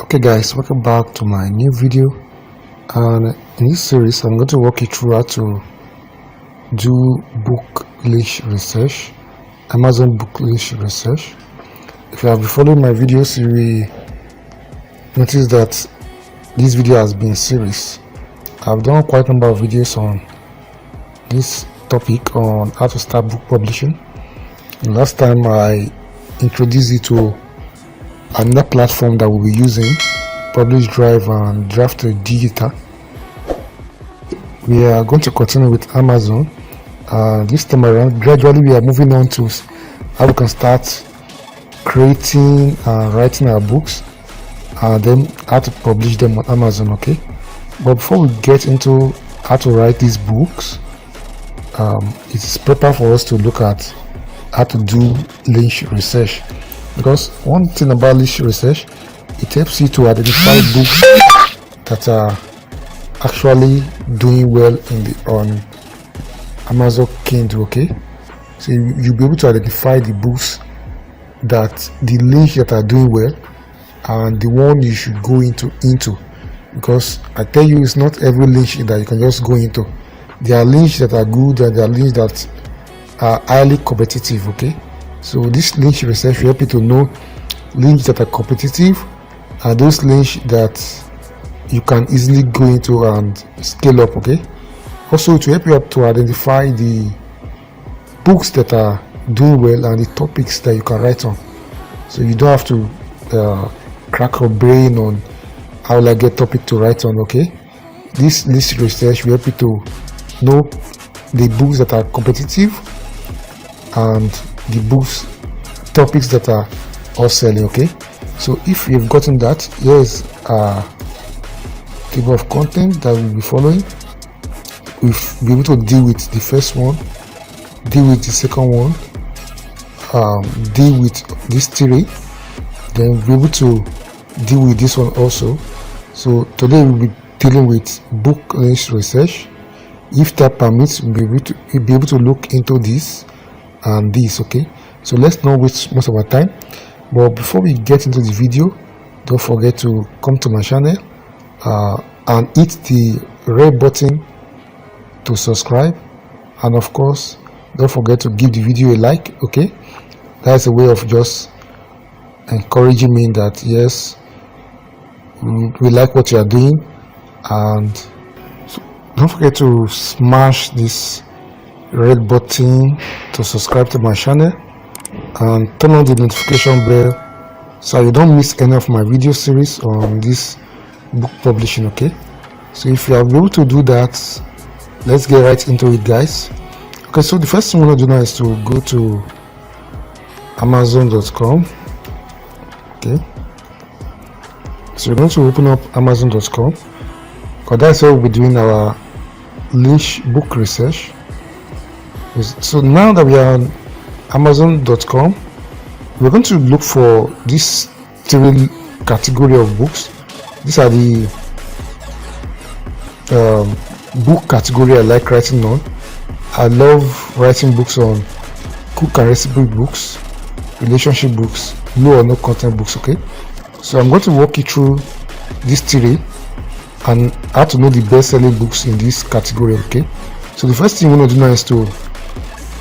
Okay guys, welcome back to my new video, and in this series I'm going to walk you through how to do book niche research, Amazon book niche research. If you have been following my videos, you will notice that this video has been a series. I've done quite a number of videos on this topic on how to start book publishing. And last time I introduced you to another platform that we'll be using, Publish Drive and Draft Digital. We are going to continue with Amazon. This time around, gradually we are moving on to how we can start creating and writing our books, and then how to publish them on Amazon. Okay, but before we get into how to write these books, it is proper for us to look at how to do niche research. Because one thing about niche research, it helps you to identify books that are actually doing well on Amazon Kindle. Okay, so you'll be able to identify the books that the niche that are doing well and the one you should go into. Because I tell you, it's not every niche that you can just go into. There are niches that are good and there are niches that are highly competitive. Okay, so this niche research will help you to know niches that are competitive and those niches that you can easily go into and scale up. Okay, also to help you to identify the books that are doing well and the topics that you can write on, so you don't have to crack your brain on how will I get topic to write on. Okay, this niche research will help you to know the books that are competitive and the books topics that are all selling. Okay, so if you've gotten that, here's a table of content that we'll be following. We'll be able to deal with the first one, deal with the second one, deal with these three, then we'll be able to deal with this one also. So today we'll be dealing with book niche research. If that permits, we'll be able to look into this and this. Okay, so let's not waste most of our time. But before we get into the video, don't forget to come to my channel and hit the red button to subscribe, and of course don't forget to give the video a like. Okay, that's a way of just encouraging me that yes, we like what you are doing. And so don't forget to smash this red button to subscribe to my channel and turn on the notification bell so you don't miss any of my video series on this book publishing. Okay, so if you are able to do that, let's get right into it, guys. Okay, so the first thing we want to do now is to go to Amazon.com. Okay, so we're going to open up Amazon.com because that's where we'll be doing our niche book research. So now that we are on Amazon.com, we're going to look for this three category of books. These are the book category I like writing on. I love writing books on cook and recipe books, relationship books, low or no content books. Okay, so I'm going to walk you through these three and how to know the best selling books in this category. Okay, so the first thing we want to do now is to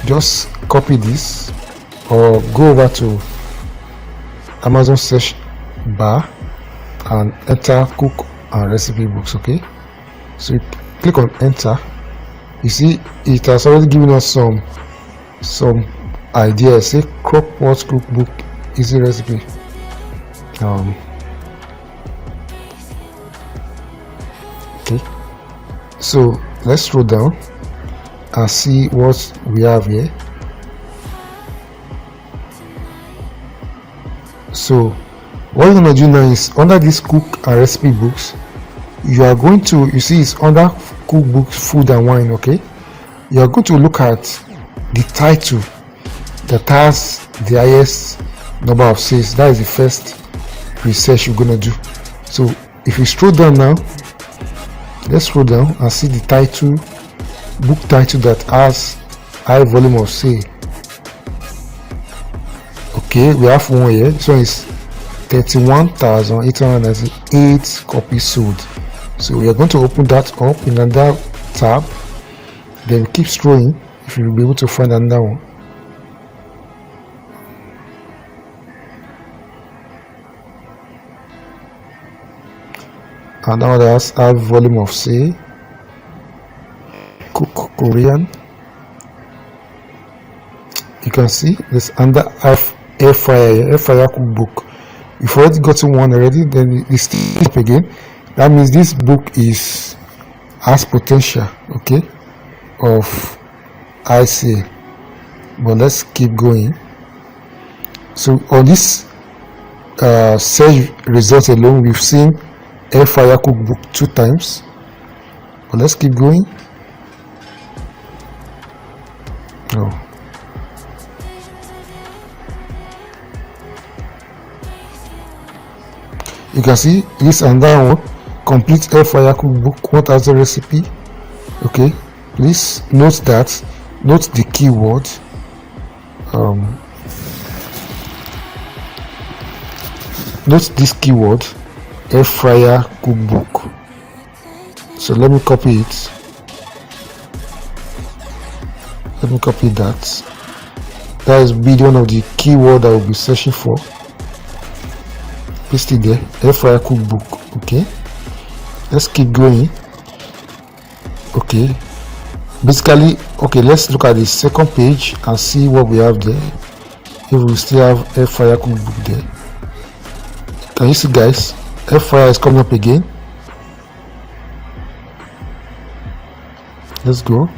just copy this or go over to Amazon search bar and enter cook and recipe books. Okay, so you click on enter. You see it has already given us some ideas. Say crock pot cookbook, easy recipe. Okay, so let's scroll down and see what we have here. So what you're going to do now is under this cook and recipe books, you are going to, you see it's under cookbooks, food and wine. Okay, you are going to look at the title that has the highest number of sales. That is the first research you're going to do. So if you scroll down now, let's scroll down and see the title, book title that has high volume of sale. Okay, we have one here. This one is 31,898 copies sold. So we are going to open that up in another tab, then keep scrolling if you will be able to find another one. And now that's high volume of say Korean. You can see this under air fryer cookbook. You've already gotten one already, then it's still up again. That means this book has potential, okay, of high sale. But let's keep going. So on this search result alone, we've seen air fryer cookbook 2 times. But let's keep going. Oh. You can see this and that one, complete air fryer cookbook 1000 recipe. Okay, please note the keyword. Note this keyword, air fryer cookbook. So let me copy it. Let me copy that. That is be one of the keyword I will be searching for. Paste it there, air fryer cookbook. Okay, let's keep going. Okay, basically, okay, let's look at the second page and see what we have there. If we still have air fryer cookbook there. Can you see, guys? Air fryer is coming up again. Let's go.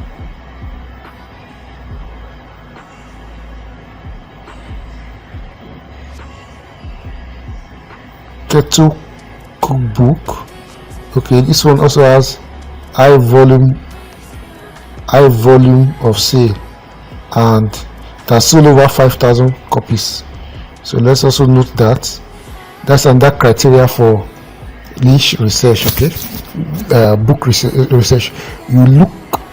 Kettle cookbook. Okay, this one also has high volume of sale and that's sold over 5,000 copies. So let's also note that. That's under criteria for niche research. Okay, book research. You look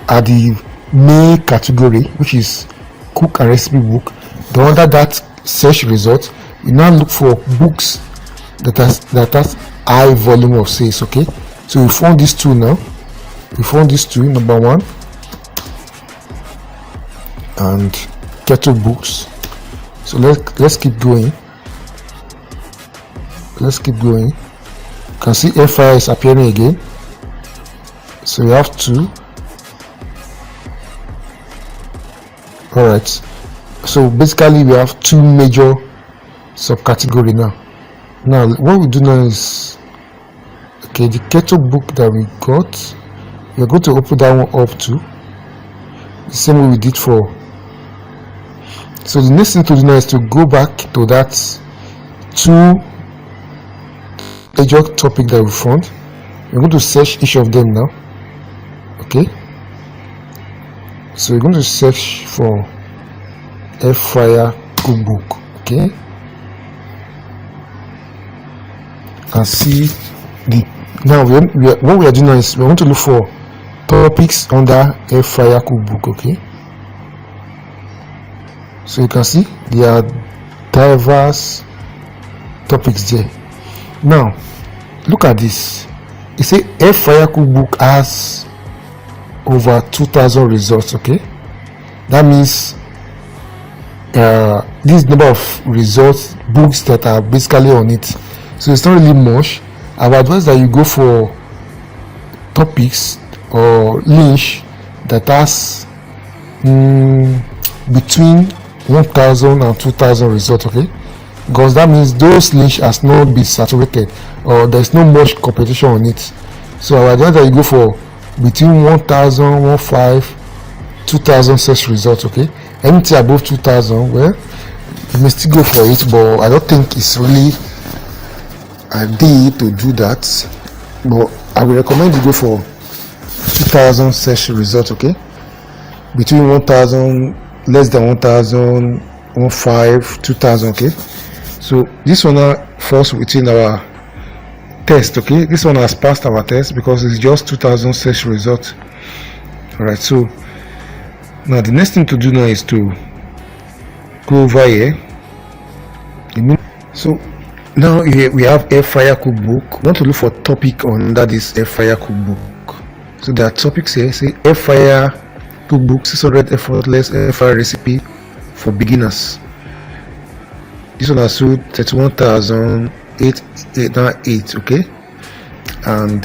at the main category, which is cook and recipe book. Then under that search result, you now look for books that has high volume of sales. Okay, so we found these two now. We found these two, number 1 and kettle books. So let's keep going. Let's keep going. You can see air fryer is appearing again. So we have 2. All right. So basically we have 2 major subcategory now. Now what we do now is, okay, the kettle book that we got, we're going to open that one up too, the same way we did for. So the next thing to do now is to go back to that 2 major topic that we found. We're going to search each of them now. Okay, so we're going to search for air fryer cookbook. Okay, and see the now what we are doing now is we want to look for topics under air fryer cookbook. Okay, so you can see there are diverse topics there. Now look at this. It says air fryer cookbook has over 2,000 results. Okay, that means this number of results books that are basically on it. So it's not really much. I would advise that you go for topics or niche that has between 1,000 and 2,000 results. Okay, because that means those niche has not been saturated or there's not much competition on it. So I would advise that you go for between 1,000, 1,500, 2,000 search results. Okay, anything above 2,000, well, you may still go for it, but I don't think it's really a day to do that. But I will recommend you go for 2,000 search results. Okay, between 1,000, less than 1,000, 1,500, 2,000. Okay, so this one now falls within our test. Okay, this one has passed our test because it's just 2,000 search results. All right, so now the next thing to do now is to go over here. So Now here we have air fryer cookbook. We want to look for topic under this air fryer cookbook. So there are topics here. Say air fryer cookbook 600 effortless air fryer recipe for beginners. This one has sold 31,808. Okay, and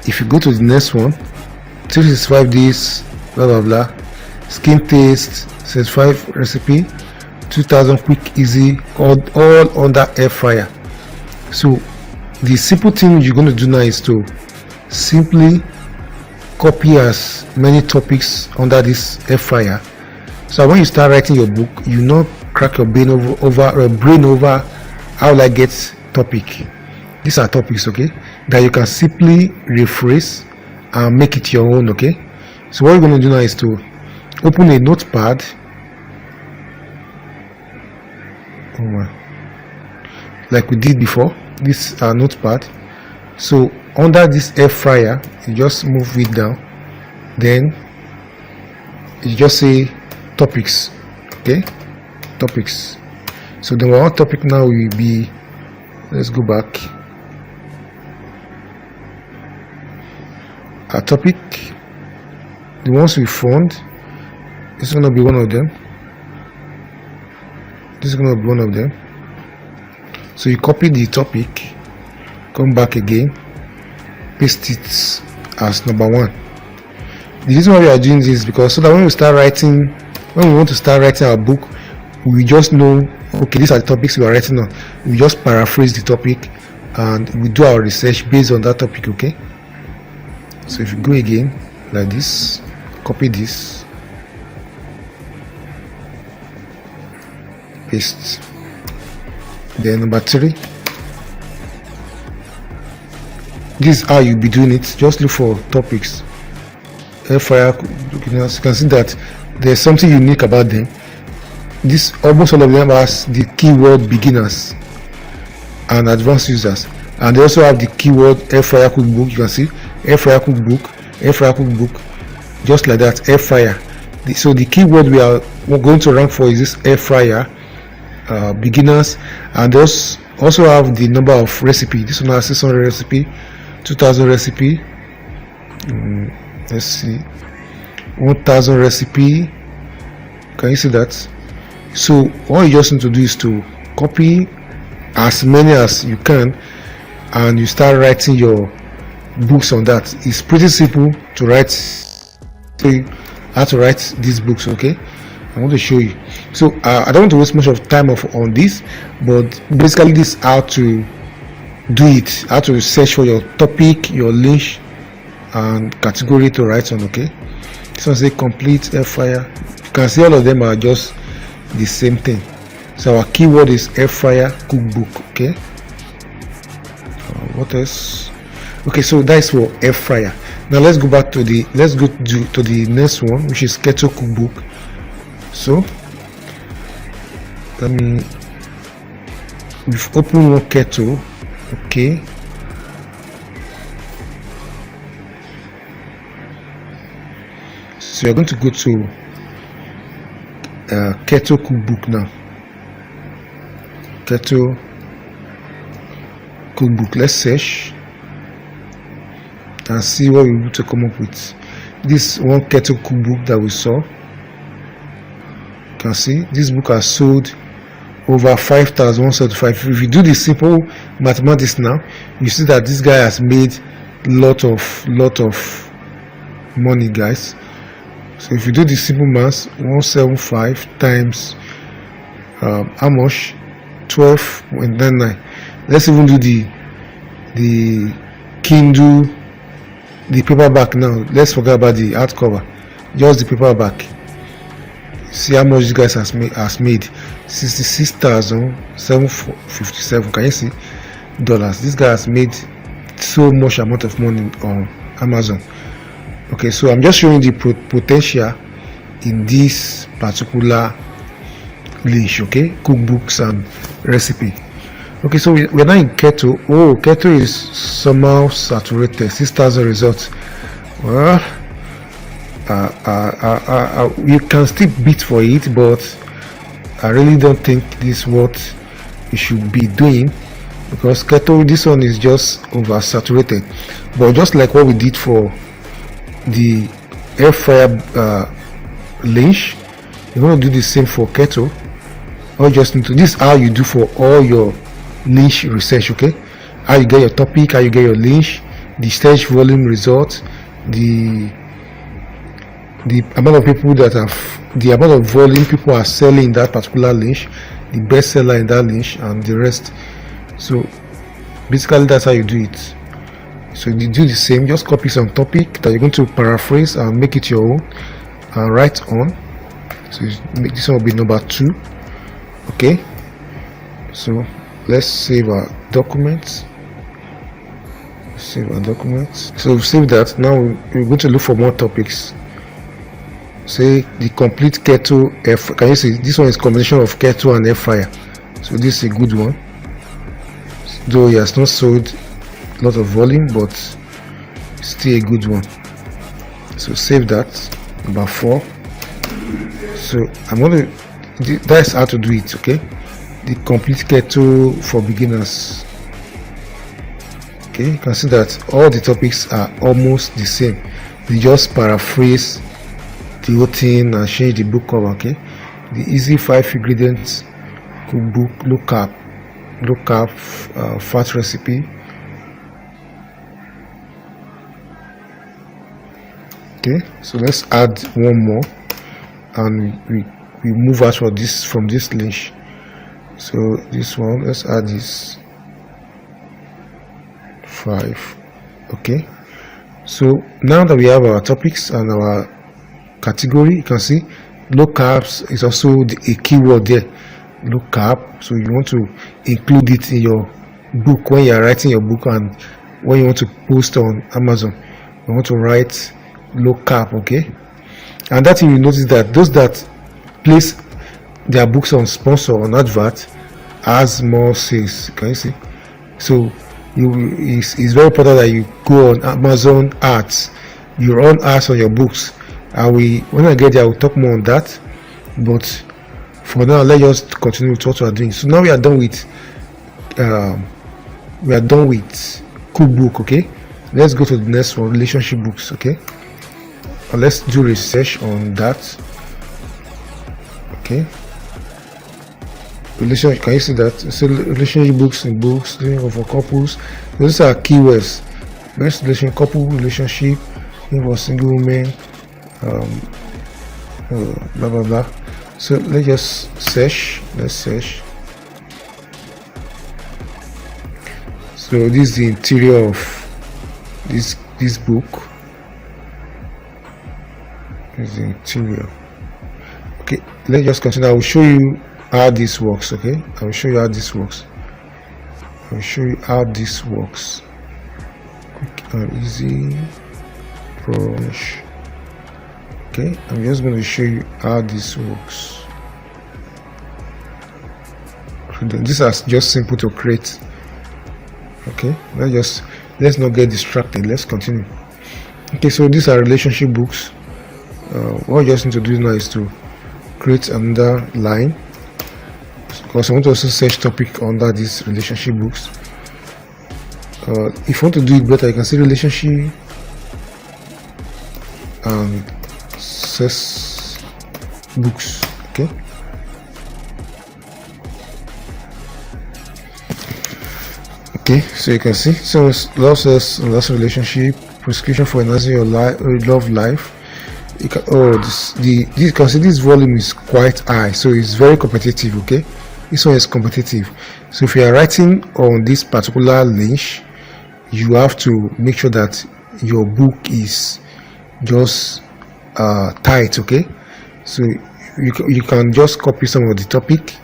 if you go to the next one, 365 days blah blah blah skin taste 75 recipe 2000 quick easy, all under air fryer. So the simple thing you're going to do now is to simply copy as many topics under this air fryer, so when you start writing your book, you not crack your brain over how will I get topic. These are topics, okay, that you can simply rephrase and make it your own. Okay, so what you're going to do now is to open a notepad. Like we did before, this notepad. So under this air fryer, you just move it down, then you just say topics. Okay, topics. So the one topic now will be, let's go back, a topic, the ones we found. This is going to be one of them. This is going to be one of them. So you copy the topic, come back again, paste it as number one. The reason why we are doing this is because so that when we want to start writing our book, we just know, okay, these are the topics we are writing on. We just paraphrase the topic and we do our research based on that topic. Okay, so if you go again like this, copy this, paste. Then number 3, this is how you'll be doing it. Just look for topics, air fryer. You can see that there's something unique about them. This almost all of them has the keyword beginners and advanced users, and they also have the keyword air fryer cookbook. You can see air fryer cookbook, just like that, air fryer. So the keyword we're going to rank for is this air fryer, beginners, and those also have the number of recipe. This one has 600 recipe, 2000 recipe, let's see, 1000 recipe. Can you see that? So all you just need to do is to copy as many as you can and you start writing your books on that. It's pretty simple to write, how to write these books. Okay, I want to show you. So I don't want to waste much of time on this, but basically this is how to do it, how to search for your topic, your niche and category to write on. Okay, so say complete air fryer. You can see all of them are just the same thing. So our keyword is air fryer cookbook. Okay, what else? Okay, so that's for air fryer. Now let's go to the next one, which is keto cookbook. So we've opened one keto. Okay, so you're going to go to keto cookbook now. Keto cookbook. Let's search and see what we're able to come up with. This one keto cookbook that we saw. You can see this book has sold over 5,175. If you do the simple mathematics now, you see that this guy has made lot of money, guys. So if you do the simple maths, 175 times how much? 12.99. Let's even do the Kindle, the paperback now. Let's forget about the hardcover, just the paperback. See how much this guy has made 66,757. Can you see dollars? This guy has made so much amount of money on Amazon. Okay, so I'm just showing the potential in this particular niche. Okay, cookbooks and recipe. Okay, so we're now in keto. Oh, keto is somehow saturated. 6,000 results. Well, you can still bid for it, but I really don't think this is worth you should be doing, because keto, this one is just oversaturated. But just like what we did for the air fryer lynch, you want to do the same for keto. Or just into this, how you do for all your lynch research. Okay, how you get your topic, how you get your lynch, the search volume results, the amount of people that have, the amount of volume people are selling in that particular lynch, the bestseller in that lynch, and the rest. So basically that's how you do it. So you do the same, just copy some topic that you're going to paraphrase and make it your own and write on. So this one will be number 2. Okay, so let's save our documents. Save our documents. So we've saved that. Now we're going to look for more topics. Say the complete keto F. Can you see this one is combination of keto and air fryer? So this is a good one, though he has not sold a lot of volume, but still a good one. So save that. Number 4. So I'm going to, that's how to do it. Okay, the complete keto for beginners. Okay, you can see that all the topics are almost the same. They just paraphrase the whole thing and change the book cover. Okay, the easy 5 ingredients cookbook, look up fat recipe. Okay, so let's add one more, and we move out from this lynch. So this one, let's add this 5. Okay, so now that we have our topics and our category, you can see low carbs is also a keyword there, low carb. So you want to include it in your book when you are writing your book, and when you want to post on Amazon, you want to write low carb. Okay, and that you will notice that those that place their books on sponsor, on advert, has more sales. Can you see? So it's very important that you go on Amazon ads, you run ads on your books, and when I get there I will talk more on that. But for now, let's just continue with what we are doing. So now we are done with cookbook. Okay, let's go to the next one, relationship books. Okay, and let's do research on that. Okay, relationship, can you see that? So relationship books and books for couples. Those are keywords: best relation, couple relationship, for single women, blah blah blah. So let's just search. Let's search. So this is the interior of this book. This is the interior. Okay, let's just continue. I will show you how this works. Okay, I will show you how this works. I will show you how this works. Quick and easy brush. Okay, I'm just going to show you how this works. These are just simple to create. Okay, let's not get distracted. Let's continue. Okay, so these are relationship books. What you just need to do now is to create another line, because I want to also search topic under these relationship books. If you want to do it better, you can see relationship and search books. Okay, okay, so you can see love sex and last relationship, prescription for enhancing your love life. You can, you can see this volume is quite high, so it's very competitive. Okay, this one is competitive. So if you are writing on this particular niche, you have to make sure that your book is just tight. Okay, so you can just copy some of the topic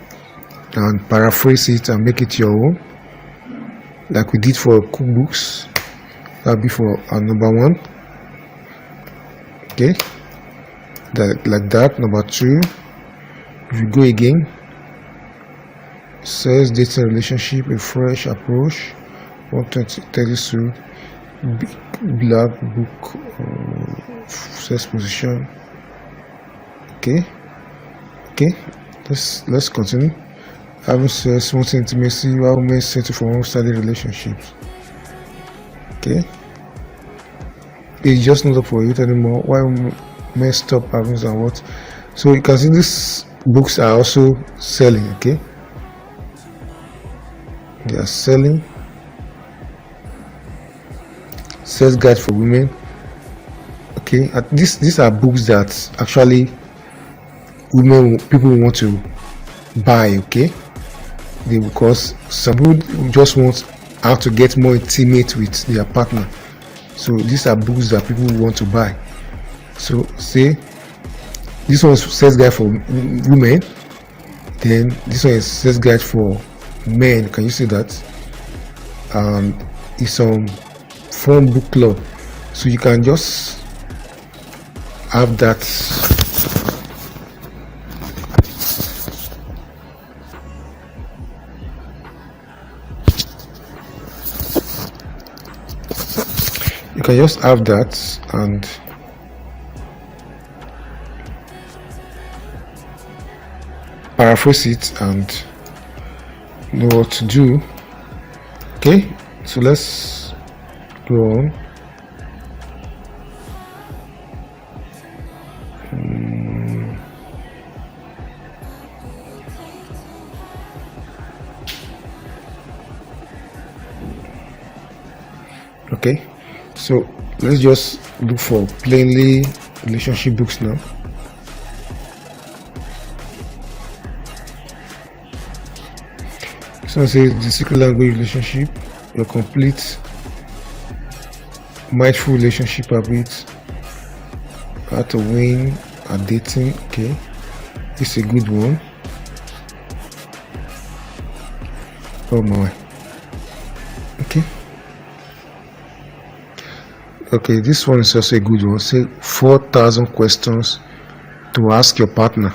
and paraphrase it and make it your own, like we did for cookbooks. That'll be for our number 1. Okay, like that. Number 2, if you go again, says dating relationship, a fresh approach, 130 suit, black book, sex position. Okay, let's continue. having sex, wanting intimacy, why women settle for unsteady relationships. Okay, it's just not up for it anymore. Why women stop having and what? So you can see these books are also selling. Okay, they are selling sex guide for women. Okay, these are books that actually people want to buy. Okay, because some people just want how to get more intimate with their partner. So these are books that people want to buy. So say this one is sex guide for women, then this one is sex guide for men. Can you see that? It's some phone book club, so you can just have that. You can just have that and paraphrase it and know what to do. Okay, so let's go on. Okay, so let's just look for plainly relationship books now. So it says the secret language relationship, your complete mindful relationship habits, how to win at dating. Okay, it's a good one. Oh my. Okay, this one is also a good one. Say 4,000 questions to ask your partner.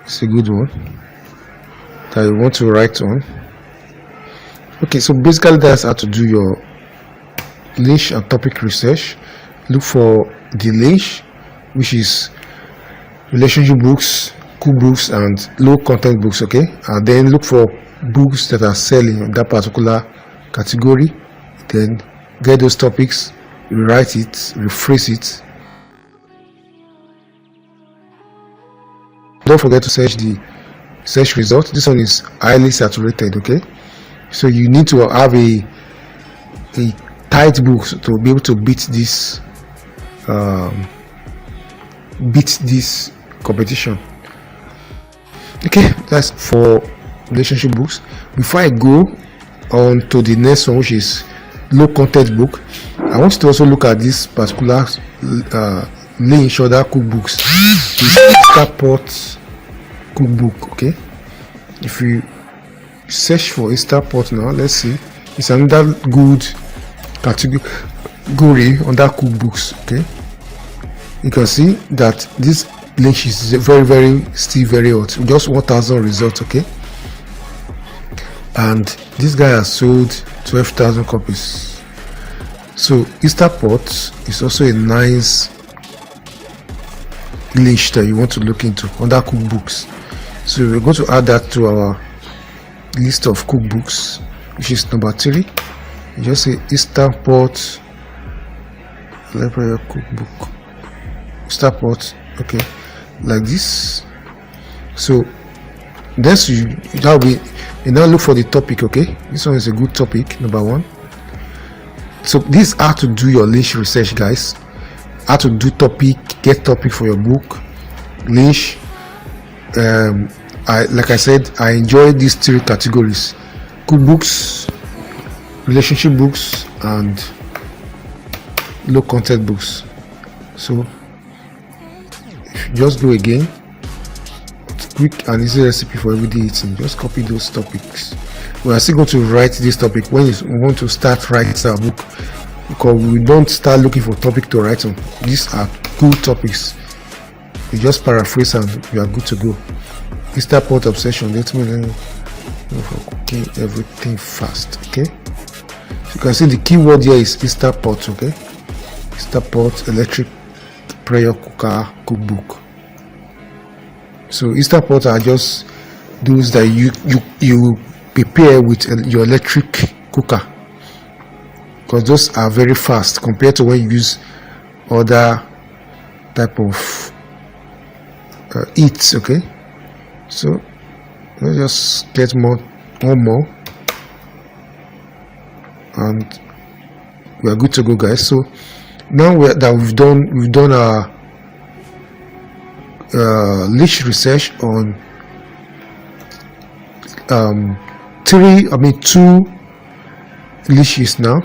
It's a good one that you want to write on. Okay, so basically that's how to do your niche and topic research. Look for the niche, which is relationship books, cookbooks, and low content books. Okay, and then look for books that are selling in that particular category. Then get those topics, rewrite it, rephrase it. Don't forget to search the search result. This one is highly saturated. Okay, so you need to have a tight book to be able to beat this competition. Okay, that's for relationship books. Before I go on to the next one, which is low content book, I want you to also look at this particular niche or that cookbooks. Starport cookbook. Okay, if you search for a Starport now, let's see, it's another good category under cookbooks. Okay, you can see that this link is still very hot, just 1,000 results. Okay, and this guy has sold 12,000 copies. So Starport is also a nice niche that you want to look into under cookbooks. So we're going to add that to our list of cookbooks, which is number 3. You just say Starport library cookbook, Starport. Okay, like this. So then you now look for the topic. Okay, this one is a good topic, number 1. So this is how to do your niche research, guys. How to do topic, get topic for your book, niche. Like I said, I enjoy these 3 categories: cookbooks, relationship books, and low content books. So if you just go again, quick and easy recipe for everyday eating. Just copy those topics. We are still going to write this topic when you want to start writing our book, because we don't start looking for topic to write on. These are good topics. You just paraphrase and you are good to go. Starport obsession. Let me learn for cooking everything fast. Okay, so you can see the keyword here is Starport. Okay, Starport electric prayer cooker cookbook. So Starport are just those that you prepare with your electric cooker, because those are very fast compared to when you use other type of eats. Okay, so let's just get one more, and we are good to go, guys. So now that we've done our niche research on two niches. Now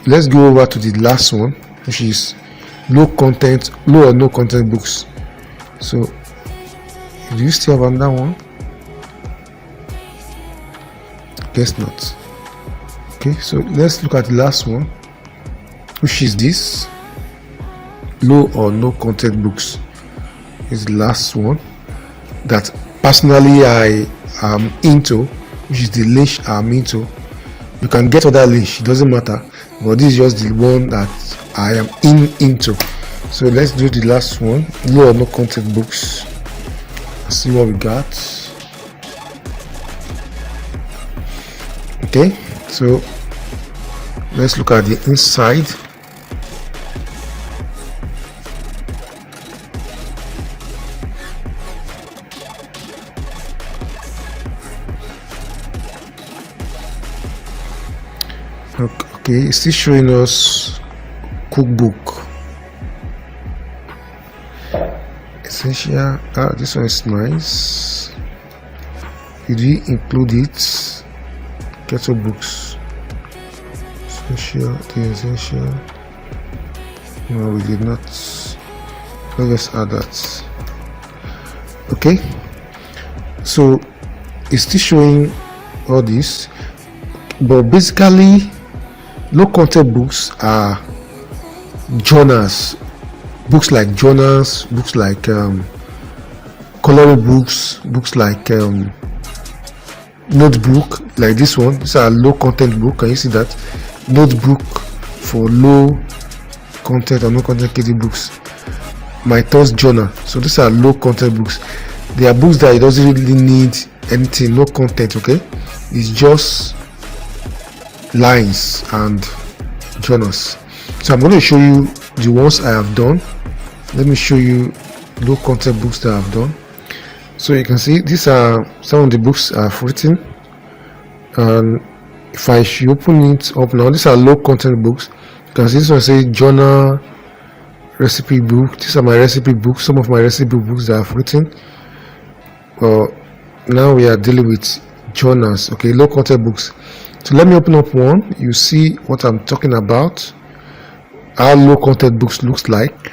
let's go over to the last one, which is low or no content books. So do you still have another one? Guess not. Okay, so let's look at the last one, which is this low or no content books. Is the last one that personally I am into, which is the niche I'm into. You can get other niche, it doesn't matter, but this is just the one that I am into. So let's do the last one, low or no content books. Let's see what we got. Okay, so let's look at the inside. Okay, it's still showing us cookbook essential. This one is nice. Did we include it? Kettle books essential. No, we did not. Let's add that. Okay, so it's still showing all this, but basically low content books are journals, books like journals, books like coloring books, books like notebook, like this one. These are low content book. Can you see that? Notebook for low content or no content KD books. My thoughts journal. So these are low content books. They are books that it doesn't really need anything, no content. Okay, it's just lines and journals. So I'm going to show you the ones I have done. Let me show you low content books that I've done. So you can see these are some of the books I've written, and if I should open it up now, these are low content books. You can see this one says journal, recipe book. These are my recipe books, some of my recipe books that I've written. Now we are dealing with journals. Okay, low content books. So let me open up one. You see what I'm talking about, how low content books looks like.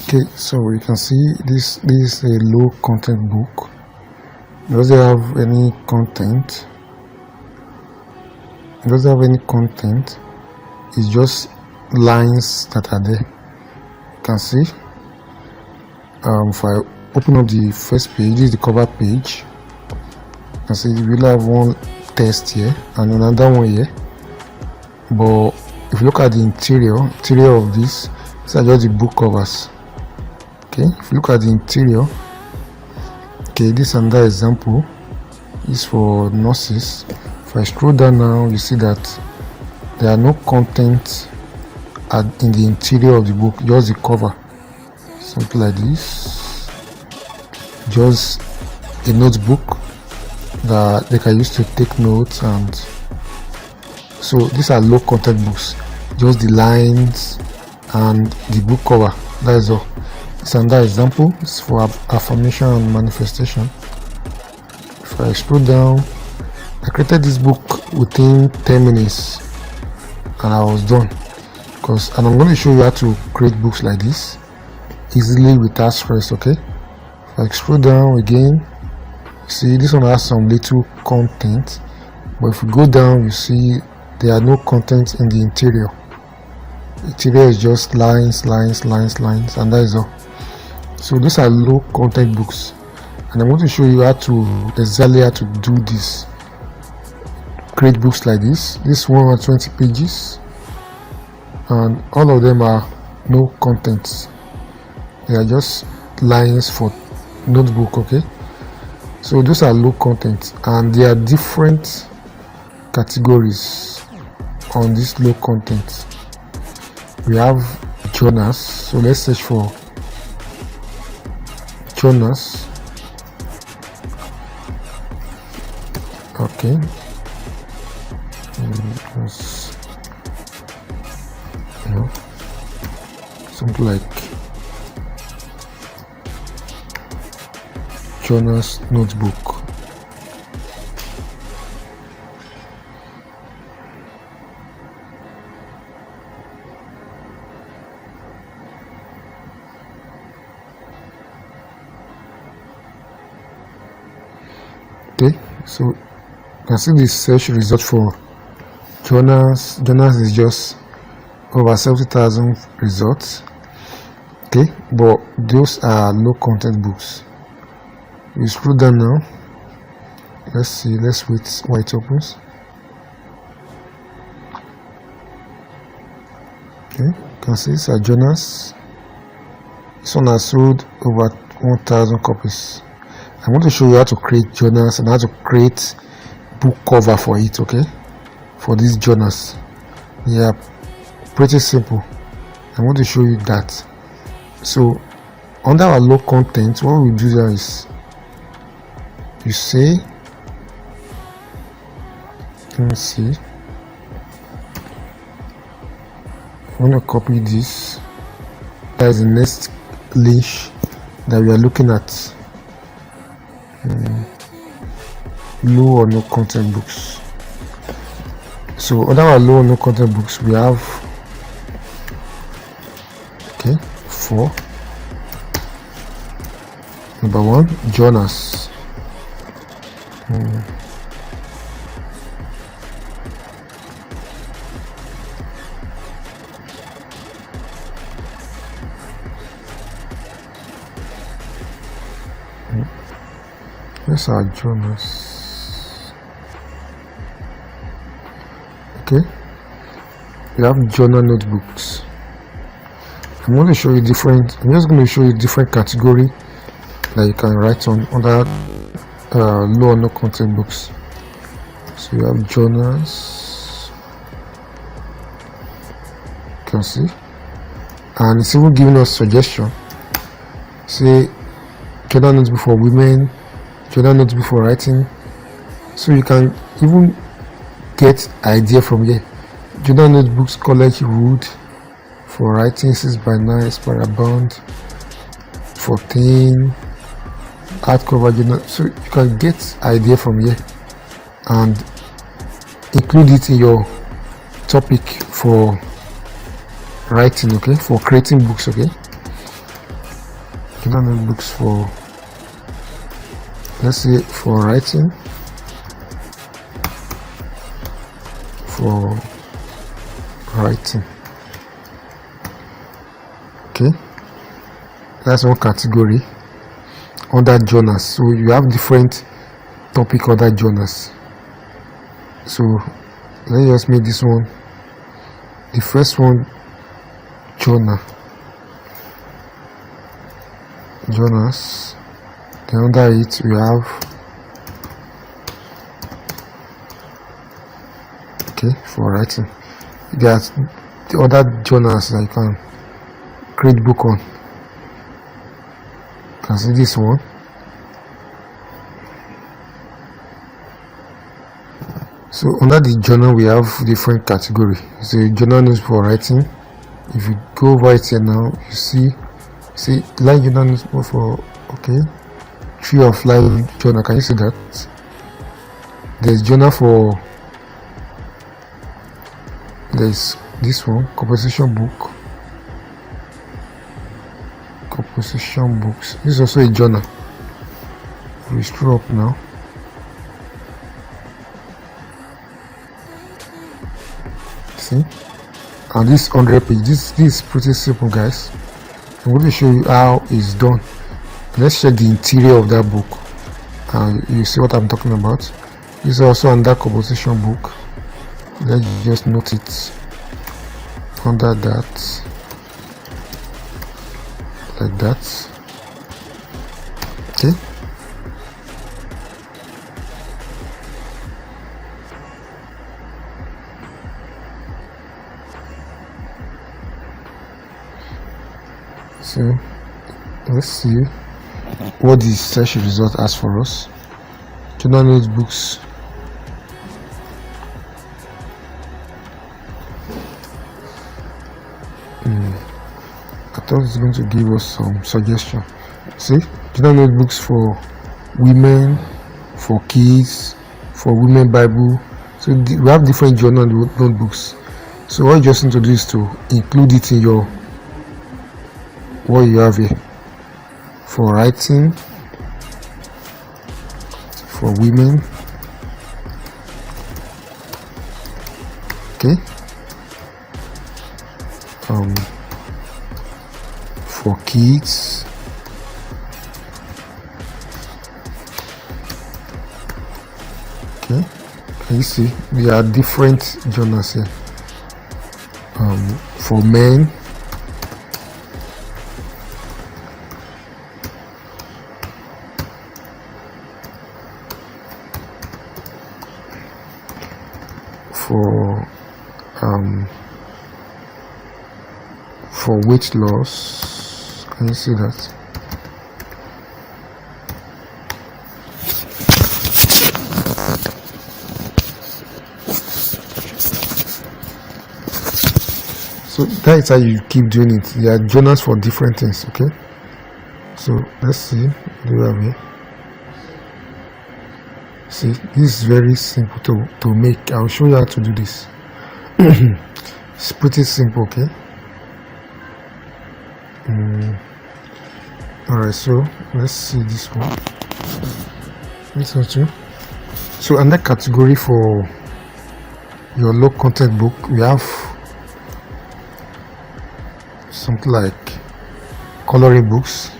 Okay, so you can see this is a low content book. It doesn't have any content. It doesn't have any content. It's just lines that are there. You can see. If I open up the first page, this is the cover page. You can see we will have one text here and another one here, but if you look at the interior of this, these are just the book covers. Okay, if you look at the interior, okay, this is another example. Is for nurses. If I scroll down now, you see that there are no content in the interior of the book, just the cover, something like this, just a notebook that they can use to take notes. And so these are low content books, just the lines and the book cover, that is all. It's another example. It's for affirmation and manifestation. If I scroll down, I created this book within 10 minutes and I was done. And I'm going to show you how to create books like this easily without stress. Okay, if I scroll down again, see this one has some little content, but if you go down, you see there are no content in the interior. Interior is just lines, and that is all. So these are low content books, and I'm going to show you exactly how to do this. Create books like this. This 120 pages, and all of them are no contents. They are just lines for notebook. Okay, So those are low content, and there are different categories on this low content. We have journals, so let's search for journals. Okay, something like journals notebook. Okay, so you can see the search result for journals. Journals is just over 70,000 results. Okay, but those are low content books. We scroll down now. Let's see, let's wait while it opens. Okay, you can see these are journals. This one has sold over 1,000 copies. I want to show you how to create journals and how to create book cover for it, okay? For these journals. Yeah, pretty simple. I want to show you that. So under our low content, what we do there is you say, let me see, I want to copy this. That is the next link that we are looking at. Low or no content books. So under our low or no content books, we have, okay, 4. Number 1, journals. These are journals. Okay, we have journal notebooks. I'm going to show you different. I'm just going to show you different category that you can write on other low or no content books. So you have journals. You can see, and it's even giving us suggestion. Say journal notebook for women, journal notebook for writing. So you can even get idea from here. Journal notebooks, college wood for writing, 6x9, spirabound, 14, hardcover journal. So you can get idea from here and include it in your topic for writing, okay, for creating books, okay. Journal notebooks for, let's say, for writing, okay, that's one category under journals. So you have different topic under journals. So let's just make this one the first one, journals. Then under it we have, okay, for writing. There's the other journals that you can create book on. You can see this one. So under the journal we have different category. So journal news for writing. If you go over it here now, you see live journal news for, okay, tree of life journal. Can you see that? There's journal for, there's this one, composition books. This is also a journal. We scroll up now. See, and this 100 page. This is pretty simple, guys. I'm going to show you how it's done. Let's check the interior of that book, and you see what I'm talking about. This is also under composition book. Let's just note it under that, like that. Okay, So let's see what the search result has for us. Journal notebooks. I thought it's going to give us some suggestion. See, journal notebooks for women, for kids, for women Bible. So we have different journal notebooks. So what you just need to do is to include it in your what you have here. For writing, for women, okay, for kids, okay. Can you see there are different journals here? For men, for weight loss. Can you see that? So that is how you keep doing it. There are journals for different things. Okay, so let's see. Do you have here? See, this is very simple to make. I'll show you how to do this. It's pretty simple. Okay. Alright, so let's see this one. This one too. So under category for your low content book, we have something like coloring books.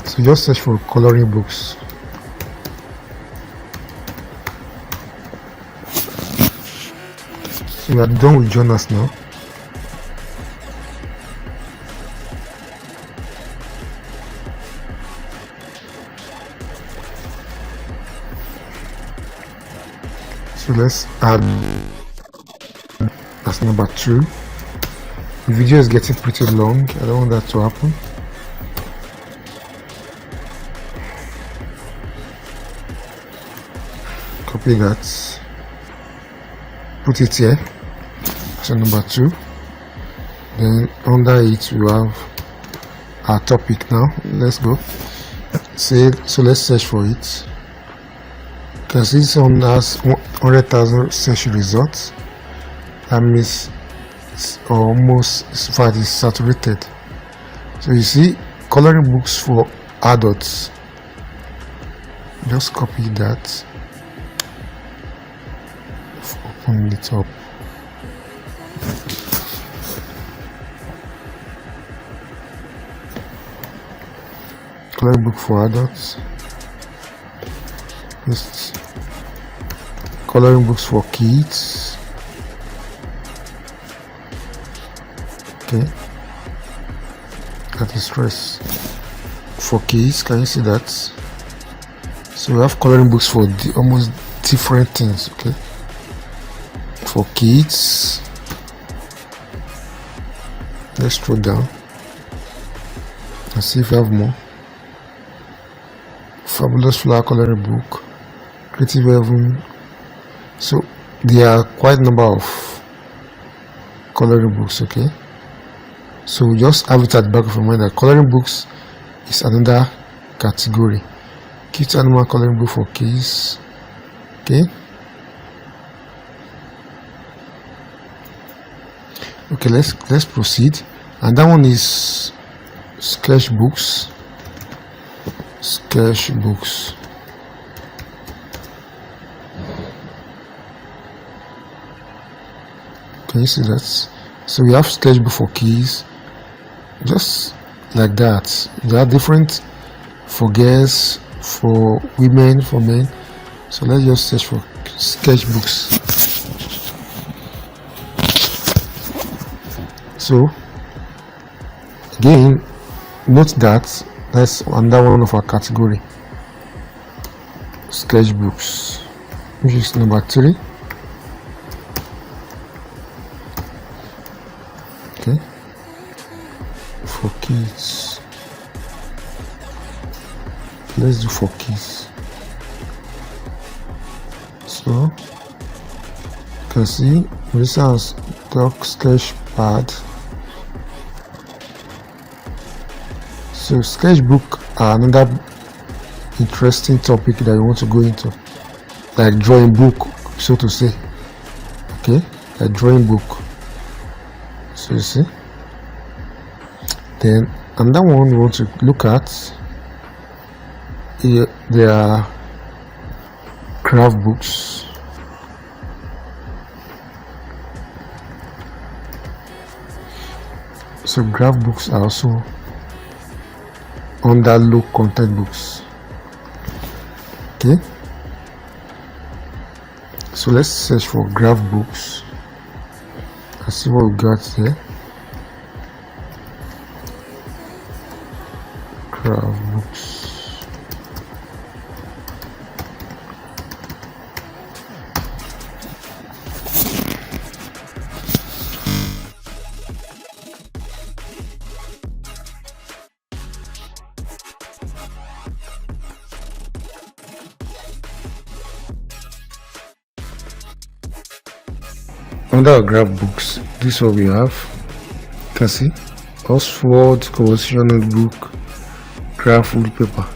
So just search for coloring books. So we are done with journals now. So let's add as number 2. The video is getting pretty long. I don't want that to happen. Copy that. Put it here. So number 2. Then under it we have our topic now. Let's go. So let's search for it. Because this one has 100,000 search results. That means it's almost, in fact, it's saturated. So you see, coloring books for adults. Just copy that. Open it up. Coloring book for adults. Just coloring books for kids. Okay, that is stress for kids. Can you see that? So we have coloring books for almost different things. Okay, for kids. Let's scroll down and see if we have more. Fabulous flower coloring book, creative heaven. So there are quite a number of coloring books. Okay, so just have it at the back of your mind that coloring books is another category. Cute animal coloring book for kids. Okay, let's proceed. And that one is sketchbooks. Sketchbooks. Can you see that? So we have sketchbook for kids, just like that. There are different for girls, for women, for men. So let's just search for sketchbooks. So again, note that that's under one of our category, sketchbooks, which is number 3. kids. Let's do for kids. So you can see this has doc sketch pad. So sketchbook are another interesting topic that you want to go into, like drawing book, so to say. Okay, a drawing book. So you see, then another one we want to look at here, there are craft books. So craft books are also under low content books. Okay, so let's search for graph books and see what we got here. Graph books. Under our graph books, this is what we have. You can see Oxford Composition Notebook, graph wood paper.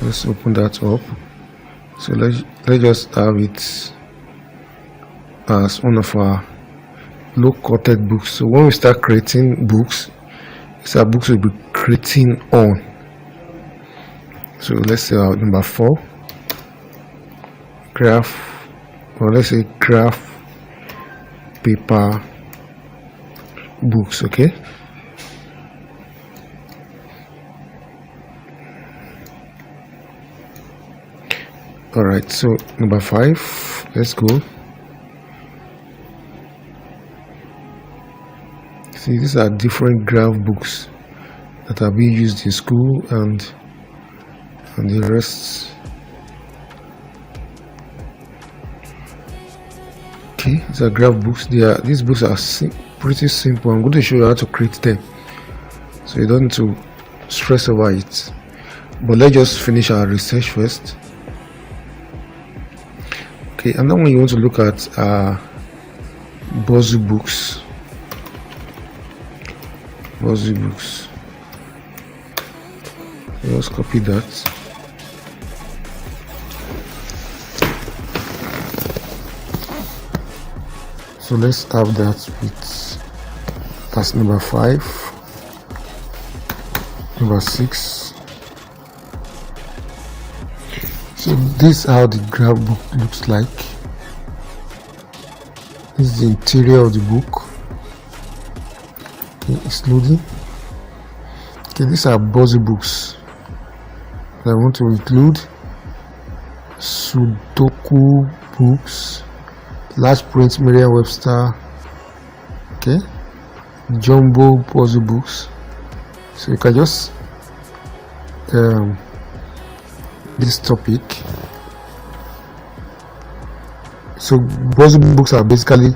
Let's open that up. So let's just have it as one of our low content books. So when we start creating books, these are books we'll be creating on. So let's say our number 4, graph, or let's say graph paper books. Okay, all right, so number 5, let's go. See, these are different graph books that are being used in school and the rest. Okay, these are graph books. These books are pretty simple. I'm going to show you how to create them, so you don't need to stress over it. But let's just finish our research first. Okay, and then when you want to look at 𝐁𝐳 books. 𝐁𝐳 books. Let's copy that. So let's have that with as number 5, number 6. So this is how the graph book looks like. This is the interior of the book. Okay, it's loading. Okay, these are 𝐁𝐳 books that I want to include. Sudoku books, large print Merriam-Webster, okay, jumbo puzzle books. So you can just this topic. So 𝐁𝐳 books are basically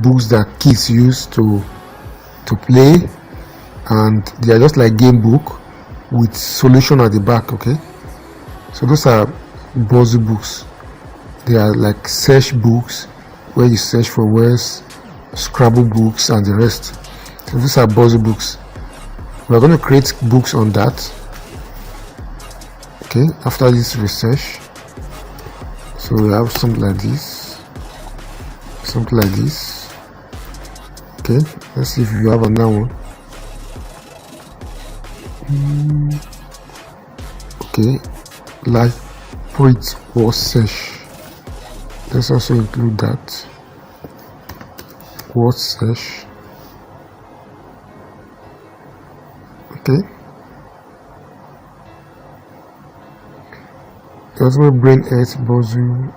books that kids use to play, and they are just like game book with solution at the back. Okay, so those are 𝐁𝐳 books. They are like search books where you search for words, Scrabble books and the rest. So these are 𝐁𝐳 books. We are going to create books on that. Okay, after this research, so we have something like this, something like this. Okay, let's see if you have another one. Okay, like print or search. Let's also include that. Word search. Okay. Also brain earth 𝐁𝐳.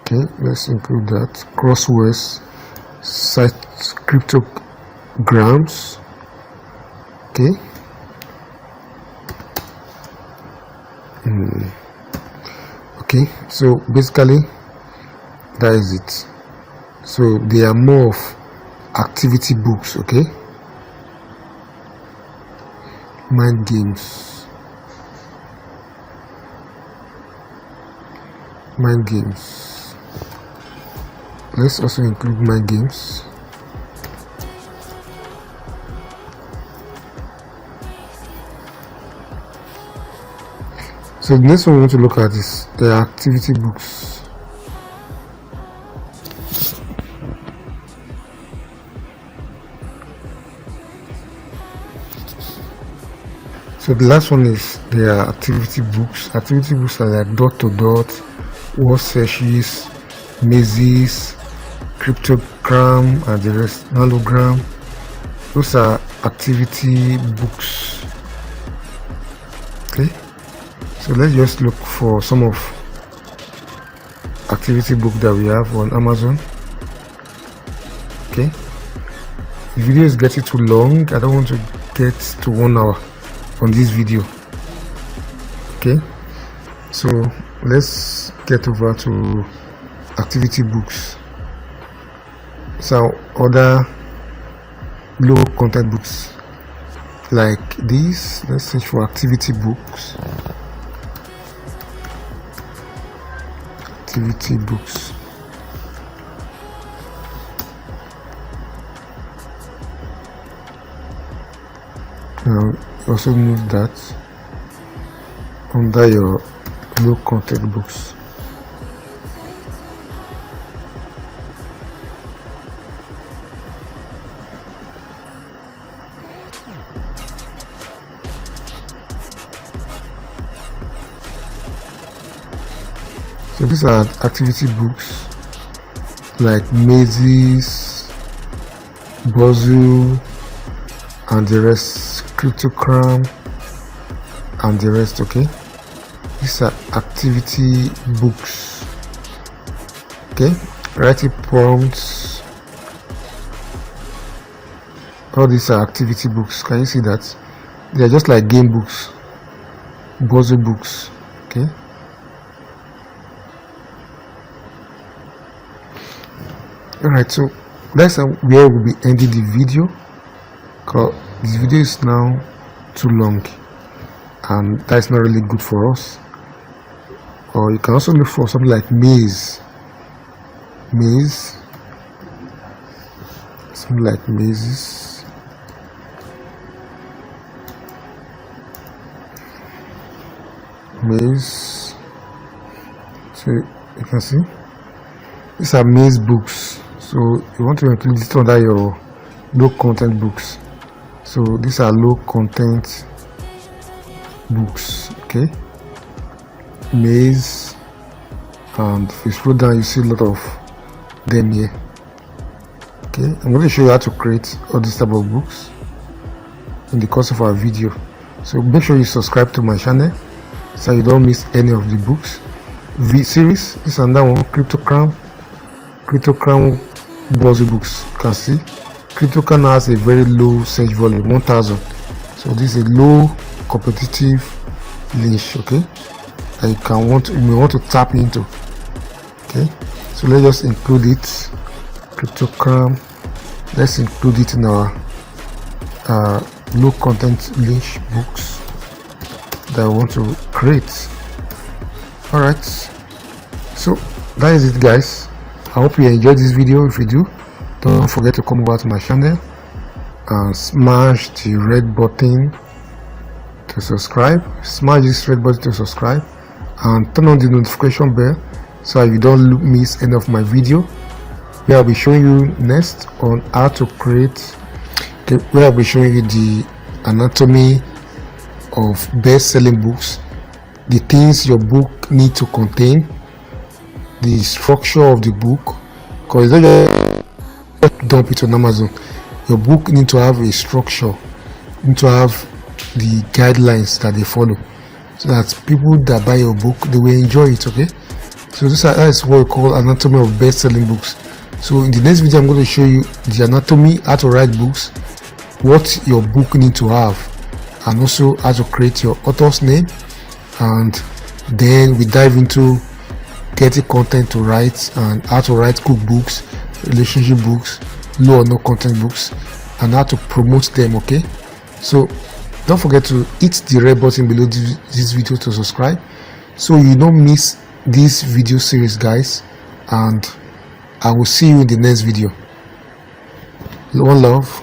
Okay, let's include that. Crosswords, site cryptograms. Okay. Okay, so basically that is it. So they are more of activity books. Okay, mind games. Mind games. Let's also include mind games. So the next one we want to look at is the activity books. So the last one is the activity books. Activity books are like dot to dot, word searches, mazes, cryptogram, and the rest, nanogram. Those are activity books. Okay, so let's just look for some of activity book that we have on Amazon. Okay, the video is getting too long. I don't want to get to 1 hour on this video. Okay, so let's get over to activity books. So other low content books like these, let's search for activity books. Activity books. Now also move that under your low content books. So these are activity books like mazes, puzzle, and the rest, cryptogram, and the rest. Okay, these are activity books. Okay, writing prompts. All these are activity books. Can you see that? They are just like game books, puzzle books. Okay. Alright, so that's where we'll be ending the video, because this video is now too long and that's not really good for us. Or you can also look for something like maze, something like mazes. So you can see these are maze books. So you want to include it under your low content books. So these are low content books. Okay, maze, and if you scroll down you see a lot of them here. Okay, I'm going to show you how to create all these type of books in the course of our video. So make sure you subscribe to my channel so you don't miss any of the books. Series, this and that one, cryptogram puzzle books. You can see cryptogram has a very low search volume, 1000. So this is a low competitive niche. Okay, that you may want to tap into. Okay, so let's just include it. Cryptogram, let's include it in our low content niche books that I want to create. Alright, so that is it, guys. I hope you enjoyed this video. If you do, don't forget to come over to my channel and smash the red button to subscribe. Smash this red button to subscribe and turn on the notification bell so you don't miss any of my video, where I'll be showing you next on how to create, where I'll be showing you the anatomy of best-selling books, the things your book need to contain, the structure of the book, because you don't just dump it on Amazon. Your book need to have a structure, need to have the guidelines that they follow, so that people that buy your book, they will enjoy it. Okay, so that's what we call anatomy of best-selling books. So in the next video I'm going to show you the anatomy, how to write books, what your book need to have, and also how to create your author's name, and then we dive into getting content to write and how to write cookbooks, relationship books, low or no content books, and how to promote them. Okay, so Don't forget to hit the red button below this video to subscribe so you don't miss this video series, guys, and I will see you in the next video. One love.